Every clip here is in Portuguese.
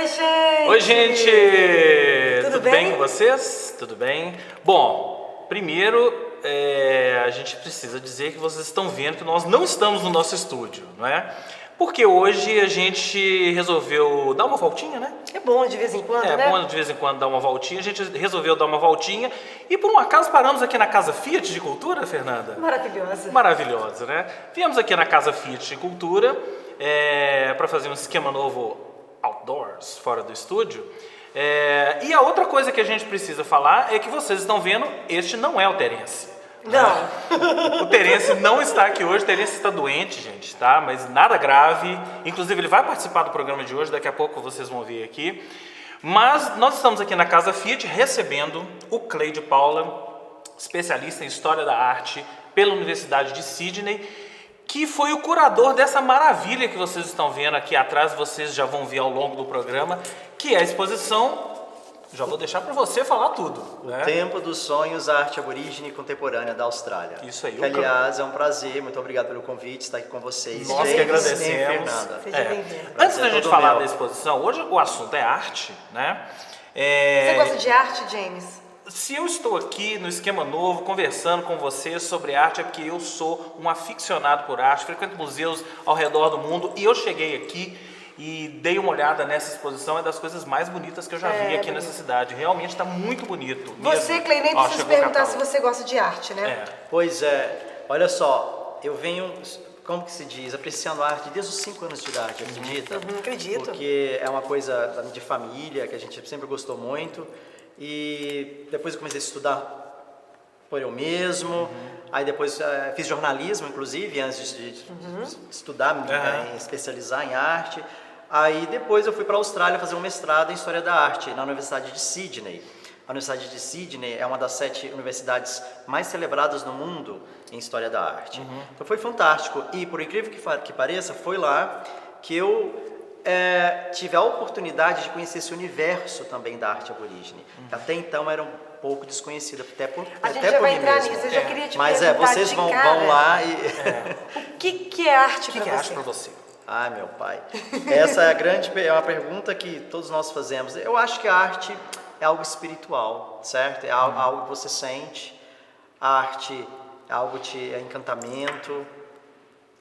Oi, gente! Oi, gente! Tudo bem bem com vocês? Tudo bem? Bom, primeiro a gente precisa dizer que vocês estão vendo que nós não estamos no nosso estúdio, não é? Porque hoje a gente resolveu dar uma voltinha, né? É bom de vez em quando, né? É bom de vez em quando dar uma voltinha. A gente resolveu dar uma voltinha e por um acaso paramos aqui na Casa Fiat de Cultura, Fernanda? Maravilhosa. Maravilhosa, né? Viemos aqui na Casa Fiat de Cultura para fazer um esquema novo outdoors, fora do estúdio. E a outra coisa que a gente precisa falar é que vocês estão vendo, este não é o Terence. Não. O Terence não está aqui hoje, o Terence está doente, gente, tá? Mas nada grave. Inclusive ele vai participar do programa de hoje, daqui a pouco vocês vão ver aqui. Mas nós estamos aqui na Casa Fiat recebendo o Clay de Paula, especialista em História da Arte pela Universidade de Sydney, que foi o curador dessa maravilha que vocês estão vendo aqui atrás, vocês já vão ver ao longo do programa, que é a exposição. Já vou deixar para você falar tudo. O Tempo dos Sonhos, a Arte Aborígene e Contemporânea da Austrália. Isso aí. Que, aliás, é um prazer, muito obrigado pelo convite, estar aqui com vocês. Nós que agradecemos. Fernanda. Seja bem-vindo. Antes da gente falar da exposição, hoje o assunto é arte, né? Você gosta de arte, James? Se eu estou aqui no Esquema Novo conversando com vocês sobre arte é porque eu sou um aficionado por arte, frequento museus ao redor do mundo e eu cheguei aqui e dei uma olhada nessa exposição, é das coisas mais bonitas que eu já vi aqui nessa cidade. Realmente está muito bonito. Você, mesmo. Clay, nem Ó, precisa chegou o perguntar se catálogo. você gosta de arte, né? Pois é, olha só, eu venho, como que se diz, apreciando a arte desde os 5 anos de idade, acredita? Acredito. Porque é uma coisa de família que a gente sempre gostou muito. E depois eu comecei a estudar por eu mesmo. Aí depois fiz jornalismo, inclusive, antes de estudar, me especializar em arte. Aí depois eu fui para a Austrália fazer um mestrado em História da Arte, na Universidade de Sydney. A Universidade de Sydney é uma das 7 universidades mais celebradas no mundo em História da Arte. Então foi fantástico. E por incrível que pareça, foi lá que eu tive a oportunidade de conhecer esse universo também da arte aborígene. Que até então era um pouco desconhecido, até por A gente até já por vai mim entrar mesmo. nisso, eu já queria te Mas perguntar vocês de vão cara, lá e... O que é arte O que para é você? arte para você? Ai, meu pai. Essa é uma pergunta que todos nós fazemos. Eu acho que a arte é algo espiritual, certo? É algo que você sente. A arte é algo é encantamento,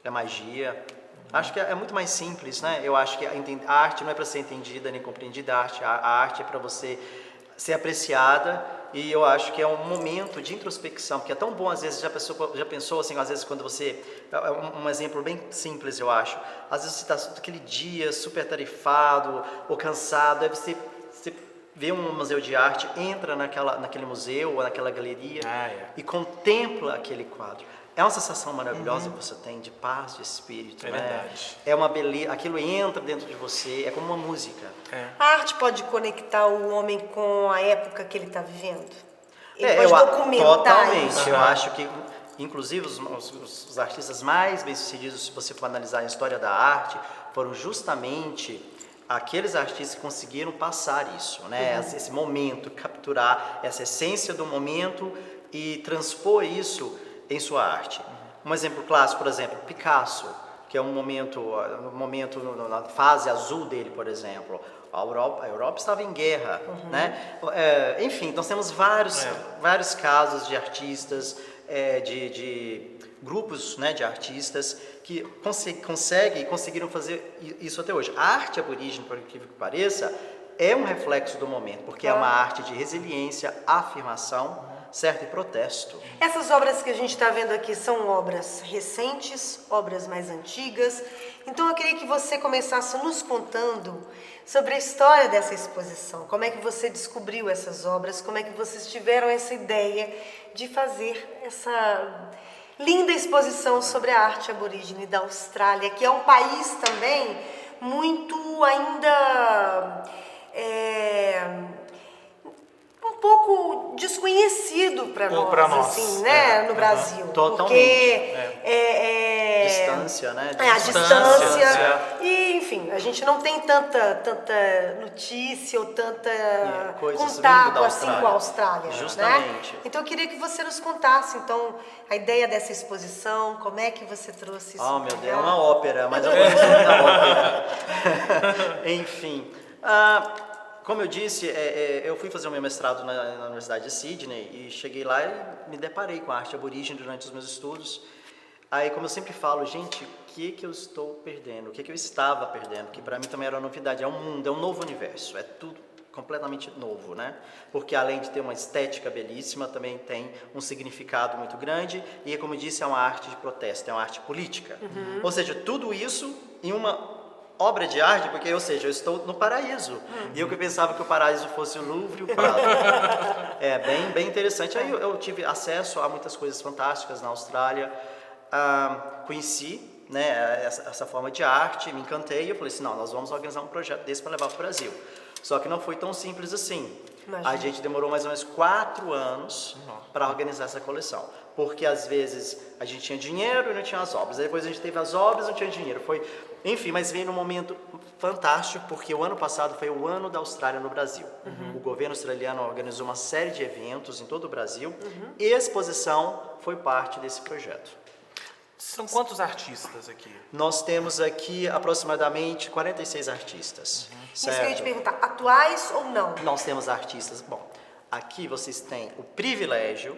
é magia. Acho que é muito mais simples, né? Eu acho que a arte não é para ser entendida nem compreendida. A arte é para você ser apreciada. E eu acho que é um momento de introspecção, porque é tão bom, às vezes, já pensou assim, às vezes quando você, um exemplo bem simples eu acho, às vezes você está aquele dia super tarefado ou cansado, aí você vê um museu de arte, entra naquele museu ou naquela galeria e contempla aquele quadro. É uma sensação maravilhosa que você tem de paz, de espírito, né? Verdade. É uma beleza, aquilo entra dentro de você, é como uma música. A arte pode conectar o homem com a época que ele está vivendo? Ele pode documentar totalmente. isso? Eu acho que, inclusive, os artistas mais bem-sucedidos, se você for analisar a história da arte, foram justamente aqueles artistas que conseguiram passar isso, né? Esse momento, capturar essa essência do momento e transpor isso em sua arte. Um exemplo clássico, por exemplo, Picasso, que é um momento na fase azul dele, por exemplo. A Europa estava em guerra, né? Enfim, nós temos vários casos de artistas, de grupos, né, de artistas que conseguiram fazer isso até hoje. A arte aborígene, por incrível que pareça, é um reflexo do momento, porque é uma arte de resiliência, afirmação, certo? E protesto. Essas obras que a gente está vendo aqui são obras recentes, obras mais antigas. Então eu queria que você começasse nos contando sobre a história dessa exposição. Como é que você descobriu essas obras? Como é que vocês tiveram essa ideia de fazer essa linda exposição sobre a arte aborígene da Austrália, que é um país também muito ainda... um pouco desconhecido para nós, assim, né, no Brasil. Totalmente. Porque Distância, né? a distância. E, enfim, a gente não tem tanta notícia ou tanta contato assim com a Austrália. Justamente. Né? Então eu queria que você nos contasse, então, a ideia dessa exposição, como é que você trouxe isso? Oh, meu Deus, é uma ópera, mas eu gosto da ópera. Enfim. Como eu disse, eu fui fazer o meu mestrado na Universidade de Sydney e cheguei lá e me deparei com a arte aborígene durante os meus estudos. Aí, como eu sempre falo, gente, o que eu estou perdendo? O que eu estava perdendo? Que para mim também era uma novidade, é um mundo, é um novo universo, é tudo completamente novo, né? Porque além de ter uma estética belíssima, também tem um significado muito grande e, como eu disse, é uma arte de protesto, é uma arte política. Ou seja, tudo isso em uma obra de arte, porque, ou seja, eu estou no paraíso. E eu que pensava que o paraíso fosse o Louvre e o Prado. É bem interessante. Aí eu tive acesso a muitas coisas fantásticas na Austrália. Conheci, né, essa forma de arte, me encantei e eu falei assim, não, nós vamos organizar um projeto desse para levar para o Brasil. Só que não foi tão simples assim. Imagina. A gente demorou mais ou menos 4 anos para organizar essa coleção. Porque às vezes a gente tinha dinheiro e não tinha as obras. Aí depois a gente teve as obras e não tinha dinheiro. Enfim, mas veio num momento fantástico, porque o ano passado foi o ano da Austrália no Brasil. O governo australiano organizou uma série de eventos em todo o Brasil e a exposição foi parte desse projeto. São quantos artistas aqui? Nós temos aqui aproximadamente 46 artistas. Isso que eu ia te perguntar, atuais ou não? Nós temos artistas. Bom, aqui vocês têm o privilégio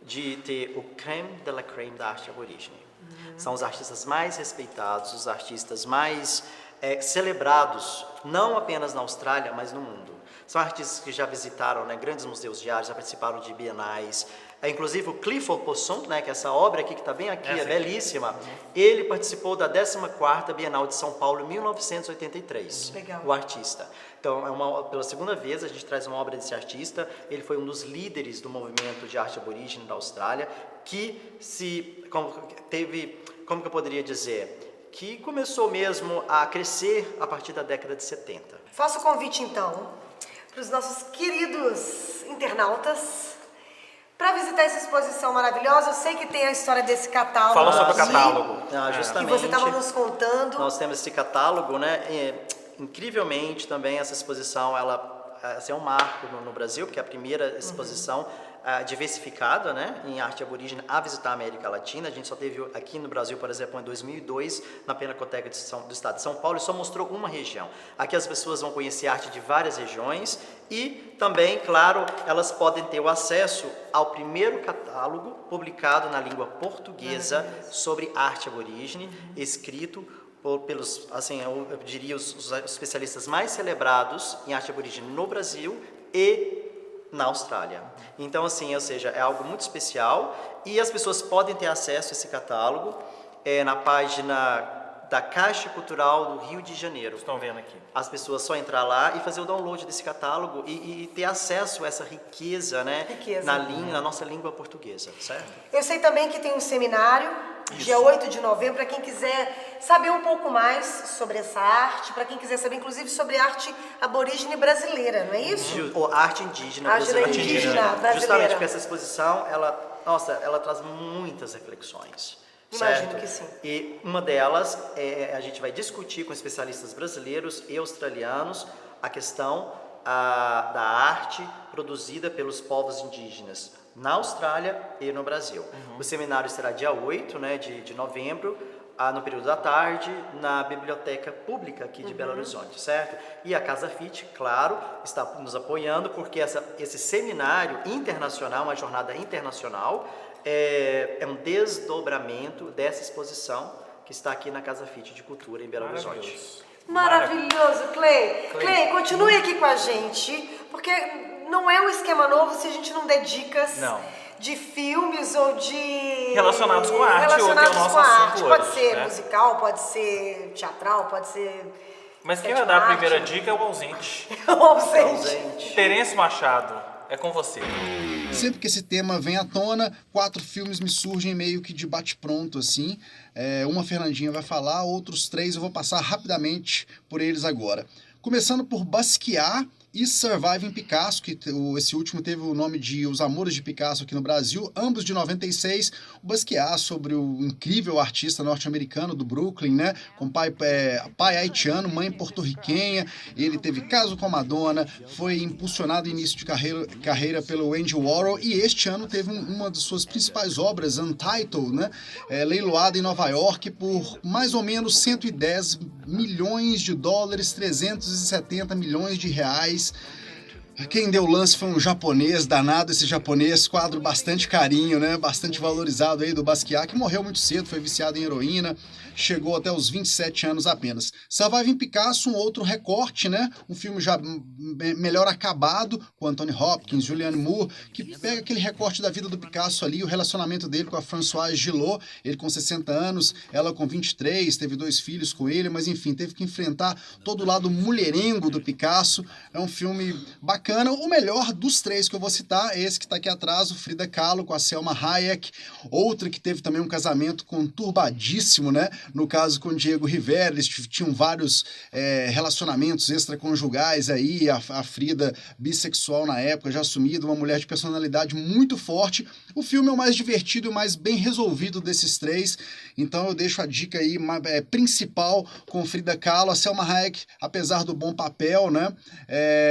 de ter o crème de la crème da arte aborígene. São os artistas mais respeitados, os artistas mais celebrados, não apenas na Austrália, mas no mundo. São artistas que já visitaram, né, grandes museus de arte, já participaram de bienais. Inclusive o Clifford Posson, né, que é essa obra aqui que está bem aqui, é belíssima. Ele participou da 14ª Bienal de São Paulo em 1983. Legal. O artista. Então, pela segunda vez a gente traz uma obra desse artista. Ele foi um dos líderes do movimento de arte aborígene da Austrália, que como que eu poderia dizer? Que começou mesmo a crescer a partir da década de 70. Faço o convite, então, para os nossos queridos internautas para visitar essa exposição maravilhosa. Eu sei que tem a história desse catálogo. Fala sobre o catálogo. Justamente. Que você estava nos contando. Nós temos esse catálogo, né? Incrivelmente também essa exposição, ela é um marco no Brasil, porque é a primeira exposição diversificada, né, em arte aborígene a visitar a América Latina. A gente só teve aqui no Brasil, por exemplo, em 2002, na Pinacoteca do Estado de São Paulo, e só mostrou uma região. Aqui as pessoas vão conhecer arte de várias regiões e também, claro, elas podem ter o acesso ao primeiro catálogo publicado na língua portuguesa sobre arte aborígene, escrito pelos, assim, eu diria, os especialistas mais celebrados em arte aborígene no Brasil e na Austrália. Então, assim, ou seja, é algo muito especial e as pessoas podem ter acesso a esse catálogo na página da Caixa Cultural do Rio de Janeiro. Estão vendo aqui. As pessoas só entrar lá e fazer o download desse catálogo e ter acesso a essa riqueza, né, na nossa língua portuguesa, certo? Eu sei também que tem um seminário, dia 8 de novembro, para quem quiser saber um pouco mais sobre essa arte, para quem quiser saber, inclusive, sobre arte aborígene brasileira, não é isso? Ou arte indígena brasileira. Justamente porque essa exposição, ela traz muitas reflexões. Imagino certo? que sim. E uma delas, a gente vai discutir com especialistas brasileiros e australianos a questão da arte produzida pelos povos indígenas na Austrália e no Brasil. O seminário será dia 8, né, de novembro, no período da tarde, na Biblioteca Pública aqui de Belo Horizonte, certo? E a Casa FIT, claro, está nos apoiando, porque esse seminário internacional, uma jornada internacional, é um desdobramento dessa exposição que está aqui na Casa FIT de Cultura em Belo Horizonte. Maravilhoso, Clay. Clay, continue aqui com a gente, porque não é um esquema novo se a gente não der dicas de filmes ou de... relacionados com a arte, ou que é o nosso assunto hoje, pode ser musical, pode ser teatral, pode ser... Mas quem vai dar a primeira dica é o ausente. O ausente. Terence Machado, é com você. Sempre que esse tema vem à tona, 4 filmes me surgem meio que de bate-pronto, assim. Uma Fernandinha vai falar, outros 3 eu vou passar rapidamente por eles agora. Começando por Basquiat e Surviving Picasso, que esse último teve o nome de Os Amores de Picasso aqui no Brasil, ambos de 96. O Basquiat, sobre o incrível artista norte-americano do Brooklyn, né? Com pai haitiano, mãe porto-riquenha. Ele teve caso com a Madonna, foi impulsionado início de carreira pelo Andy Warhol, e este ano teve uma de suas principais obras, Untitled, né? Leiloada em Nova York por mais ou menos 110 milhões de dólares, 370 milhões de reais. Quem deu o lance foi um japonês, danado esse japonês, quadro bastante carinho, né? Bastante valorizado aí do Basquiat, que morreu muito cedo, foi viciado em heroína, chegou até os 27 anos apenas. Surviving Picasso, um outro recorte, né? Um filme já melhor acabado, com Anthony Hopkins, Julianne Moore, que pega aquele recorte da vida do Picasso ali, o relacionamento dele com a Françoise Gillot, ele com 60 anos, ela com 23, teve 2 filhos com ele, mas enfim, teve que enfrentar todo o lado mulherengo do Picasso. É um filme bacana. O melhor dos 3 que eu vou citar é esse que está aqui atrás, o Frida Kahlo com a Selma Hayek, outra que teve também um casamento conturbadíssimo, né? No caso com o Diego Rivera, eles tinham vários relacionamentos extraconjugais aí, a Frida bissexual na época, já assumida, uma mulher de personalidade muito forte. O filme é o mais divertido e o mais bem resolvido desses 3, então eu deixo a dica aí principal com Frida Kahlo. A Selma Hayek, apesar do bom papel, né?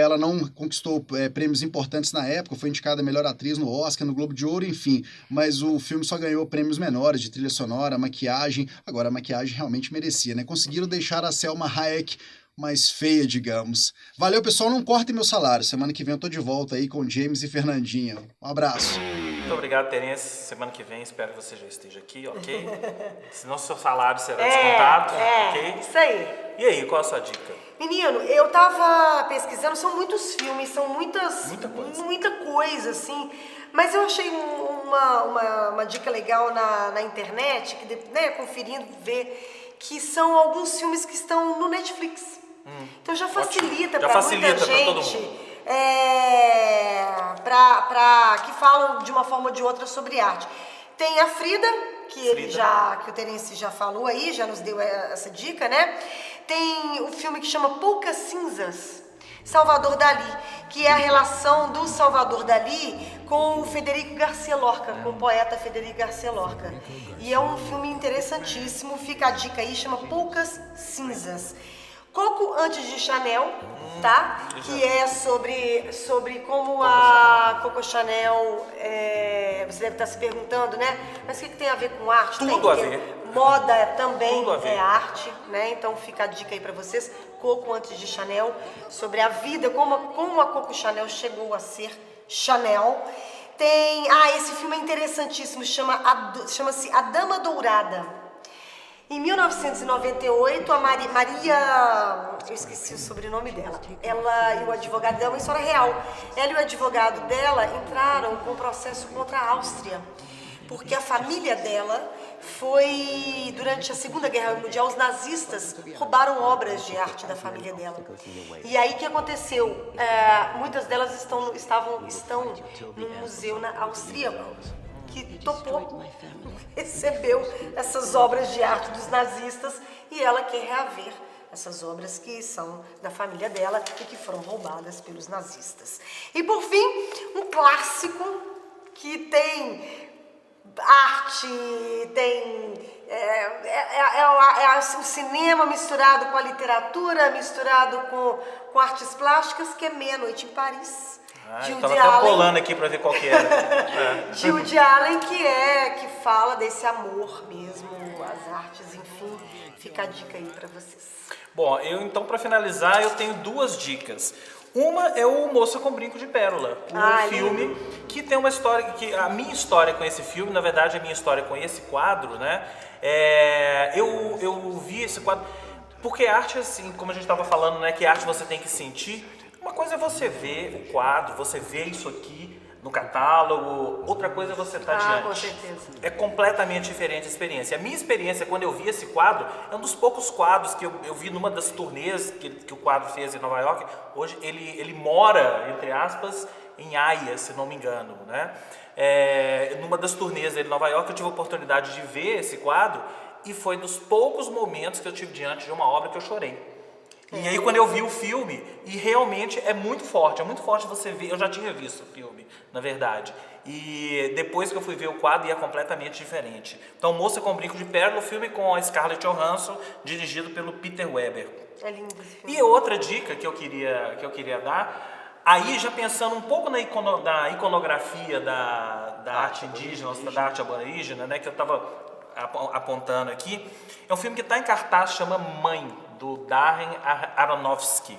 Ela não conquistou prêmios importantes na época, foi indicada a melhor atriz no Oscar, no Globo de Ouro, enfim, mas o filme só ganhou prêmios menores de trilha sonora, maquiagem. Agora a maquiagem realmente merecia, né? Conseguiram deixar a Selma Hayek mais feia, digamos. Valeu, pessoal, não cortem meu salário. Semana que vem eu tô de volta aí com James e Fernandinha. Um abraço. Muito obrigado, Terence. Semana que vem espero que você já esteja aqui, ok? Senão seu salário será descontado, ok? Isso aí. E aí, qual a sua dica? Menino, eu tava pesquisando, são muitos filmes, são muita coisa, assim, mas eu achei uma dica legal na internet, que, né, conferindo, ver que são alguns filmes que estão no Netflix. Então já facilita para muita gente, que falam de uma forma ou de outra sobre arte. Tem a Frida, que o Terence já falou aí, já nos deu essa dica, né? Tem o filme que chama Poucas Cinzas, Salvador Dalí, que é a relação do Salvador Dalí com o Federico Garcia Lorca, com o poeta Federico Garcia Lorca. E é um filme interessantíssimo, fica a dica aí, chama Poucas Cinzas. Coco Antes de Chanel, tá? Que é sobre como a Coco Chanel, você deve estar se perguntando, né? Mas o que tem a ver com arte? Tudo a ver. Moda também é arte, né? Então fica a dica aí pra vocês. Coco Antes de Chanel, sobre a vida, como a Coco Chanel chegou a ser Chanel. Tem, esse filme é interessantíssimo, chama-se A Dama Dourada. Em 1998, a Maria, eu esqueci o sobrenome dela, ela e o advogado dela, uma história real, ela e o advogado dela entraram com um processo contra a Áustria, porque a família dela foi, durante a Segunda Guerra Mundial, os nazistas roubaram obras de arte da família dela. E aí o que aconteceu? Muitas delas estão no museu austríaco, que topou, recebeu essas obras de arte dos nazistas, e ela quer reaver essas obras que são da família dela e que foram roubadas pelos nazistas. E por fim, um clássico que tem arte, tem o cinema misturado com a literatura, misturado com artes plásticas, que é Meia-Noite em Paris. Eu tava até colando aqui para ver qual que era. De Woody Allen, que fala desse amor mesmo, as artes, enfim. Fica a dica aí para vocês. Bom, então para finalizar, eu tenho 2 dicas. Uma é o Moça com Brinco de Pérola, um filme que tem uma história, que a minha história com esse filme, na verdade a minha história com esse quadro, né? Eu vi esse quadro, porque arte, assim, como a gente estava falando, né, que arte você tem que sentir. Uma coisa é você ver o quadro, você vê isso aqui no catálogo, outra coisa é você estar diante. Com certeza. É completamente diferente a experiência. A minha experiência, quando eu vi esse quadro, é um dos poucos quadros que eu vi numa das turnês que o quadro fez em Nova York. Hoje ele mora, entre aspas, em Haia, se não me engano, né? Numa das turnês dele em Nova York, eu tive a oportunidade de ver esse quadro, e foi dos poucos momentos que eu tive diante de uma obra que eu chorei. E aí quando eu vi o filme, e realmente é muito forte você ver, eu já tinha visto o filme, na verdade, e depois que eu fui ver o quadro ia completamente diferente. Então, Moça com Brinco de Pérola, o filme com a Scarlett Johansson, dirigido pelo Peter Weber. É lindo esse filme. E outra dica que eu queria dar, aí já pensando um pouco na iconografia da arte indígena, da arte aborígena, né, que eu estava apontando aqui, é um filme que está em cartaz, chama Mãe, do Darren Aronofsky.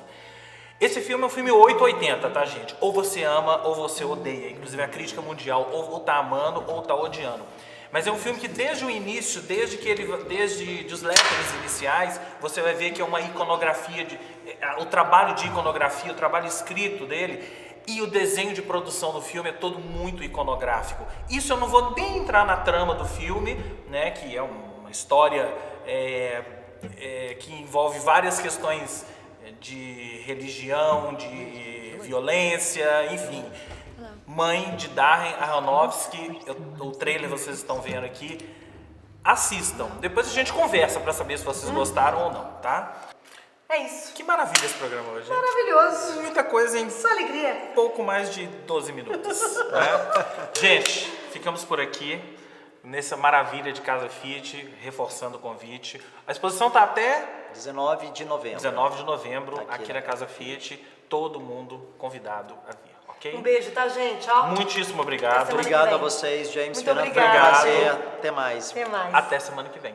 Esse filme é um filme 880, tá, gente? Ou você ama ou você odeia. Inclusive a crítica mundial ou tá amando ou tá odiando. Mas é um filme que desde o início, desde os letras iniciais, você vai ver que é uma iconografia, o trabalho de iconografia, o trabalho escrito dele e o desenho de produção do filme é todo muito iconográfico. Isso eu não vou nem entrar na trama do filme, né, que é uma história que envolve várias questões de religião, de violência, enfim. Mãe, de Darren Aronofsky, o trailer vocês estão vendo aqui. Assistam. Depois a gente conversa para saber se vocês gostaram ou não, tá? É isso. Que maravilha esse programa hoje. Maravilhoso. Muita coisa em Só alegria. pouco mais de 12 minutos. Né? Gente, ficamos por aqui nessa maravilha de Casa Fiat, reforçando o convite. A exposição está até 19 de novembro. 19 de novembro, aqui na Casa Fiat. Todo mundo convidado a vir, ok? Um beijo, tá, gente? Ó. Muitíssimo obrigado. Semana que Obrigado vem. a vocês, James. Muito Fernando, obrigada. foi um prazer. Até mais. Até mais. Até semana que vem.